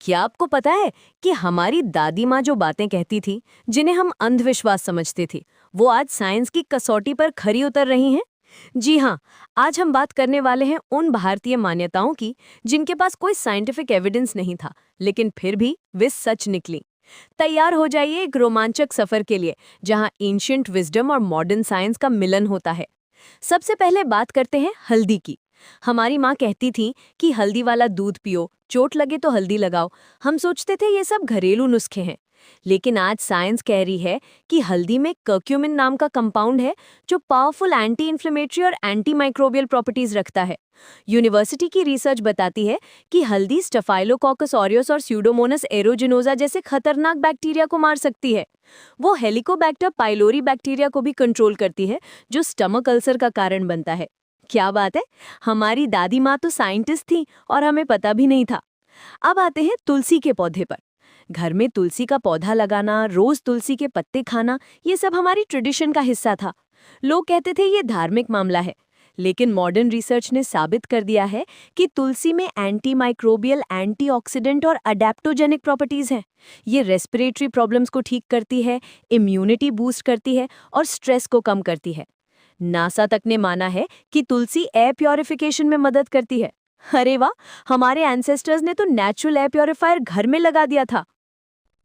क्या आपको पता है कि हमारी दादी माँ जो बातें कहती थी, जिन्हें हम अंधविश्वास समझते थे, वो आज साइंस की कसौटी पर खरी उतर रही हैं? जी हाँ, आज हम बात करने वाले हैं उन भारतीय मान्यताओं की जिनके पास कोई साइंटिफिक एविडेंस नहीं था, लेकिन फिर भी वे सच निकली। तैयार हो जाइए एक रोमांचक सफर के लिए, जहां एंशिएंट विजडम और मॉडर्न साइंस का मिलन होता है। सबसे पहले बात करते हैं हल्दी की। हमारी माँ कहती थी कि हल्दी वाला दूध पियो, चोट लगे तो हल्दी लगाओ। हम सोचते थे ये सब घरेलू नुस्खे हैं, लेकिन आज साइंस कह रही है कि हल्दी में कर्क्यूमिन नाम का कंपाउंड है जो पावरफुल एंटी इन्फ्लेमेटरी और एंटी माइक्रोबियल प्रॉपर्टीज रखता है। यूनिवर्सिटी की रिसर्च बताती है कि हल्दी स्टेफाइलोकोकस ऑरियस और स्यूडोमोनास एरोजिनोजा जैसे खतरनाक बैक्टीरिया को मार सकती है। वो हेलिकोबैक्टर पाइलोरी बैक्टीरिया को भी कंट्रोल करती है, जो स्टमक अल्सर का कारण बनता है। क्या बात है, हमारी दादी माँ तो साइंटिस्ट थी और हमें पता भी नहीं था। अब आते हैं तुलसी के पौधे पर। घर में तुलसी का पौधा लगाना, रोज तुलसी के पत्ते खाना, ये सब हमारी ट्रेडिशन का हिस्सा था। लोग कहते थे ये धार्मिक मामला है, लेकिन मॉडर्न रिसर्च ने साबित कर दिया है कि तुलसी में एंटी माइक्रोबियल, एंटीऑक्सीडेंट और अडेप्टोजेनिक प्रॉपर्टीज हैं। ये रेस्पिरेटरी प्रॉब्लम्स को ठीक करती है, इम्यूनिटी बूस्ट करती है और स्ट्रेस को कम करती है। नासा तक ने माना है कि तुलसी एयर प्योरिफिकेशन में मदद करती है। अरे वाह, हमारे एंसेस्टर्स ने तो नेचुरल एयर प्योरीफायर घर में लगा दिया था।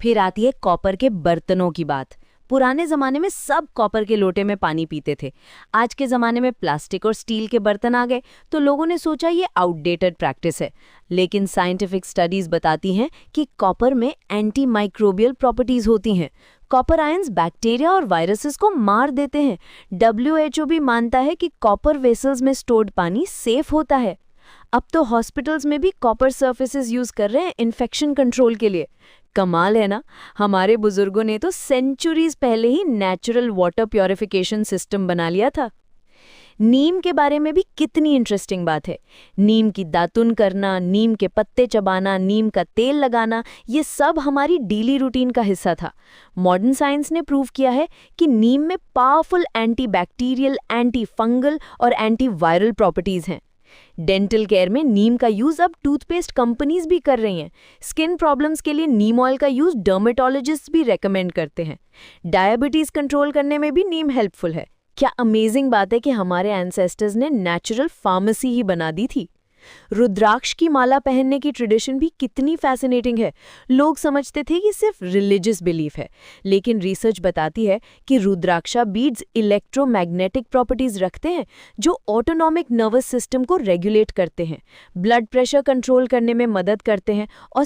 फिर आती है कॉपर के बर्तनों की बात। पुराने जमाने में सब कॉपर के लोटे में पानी पीते थे। आज के जमाने में प्लास्टिक और स्टील के बर्तन आ गए, तो लोगों ने सोचा ये आउटडेटेड प्रैक्टिस है। लेकिन साइंटिफिक स्टडीज बताती हैं कि कॉपर में एंटी माइक्रोबियल प्रॉपर्टीज होती हैं। कॉपर आयंस बैक्टीरिया और वायरसेस को मार देते हैं। WHO भी मानता है कि कॉपर वेसल्स में स्टोर्ड पानी सेफ होता है। अब तो हॉस्पिटल्स में भी कॉपर सर्फेसेस यूज कर रहे हैं इन्फेक्शन कंट्रोल के लिए। कमाल है ना, हमारे बुजुर्गों ने तो सेंचुरीज पहले ही नेचुरल वाटर प्योरिफिकेशन सिस्टम बना लिया था। नीम के बारे में भी कितनी इंटरेस्टिंग बात है। नीम की दातुन करना, नीम के पत्ते चबाना, नीम का तेल लगाना, ये सब हमारी डेली रूटीन का हिस्सा था। मॉडर्न साइंस ने प्रूव किया है कि नीम में powerful anti bacterial, anti fungal और एंटी वायरल प्रॉपर्टीज हैं। डेंटल केयर में नीम का यूज अब टूथपेस्ट कंपनीज भी कर रही हैं। स्किन प्रॉब्लम्स के लिए नीम ऑयल का यूज डर्मेटोलॉजिस्ट भी रेकमेंड करते हैं। डायबिटीज कंट्रोल करने में भी नीम हेल्पफुल है। क्या अमेजिंग बात है कि हमारे एंसेस्टर्स ने नेचुरल फार्मेसी ही बना दी थी। रुद्राक्ष की माला पहनने की ट्रेडिशन भी कितनी फैसिनेटिंग है। लोग समझते थे कि सिर्फ रिलीजियस बिलीफ है, लेकिन रिसर्च बताती है कि रुद्राक्षा बीड्स इलेक्ट्रोमैग्नेटिक प्रॉपर्टीज रखते हैं जो ऑटोनॉमिक नर्वस सिस्टम को रेगुलेट करते हैं, ब्लड प्रेशर कंट्रोल करने में मदद करते हैं और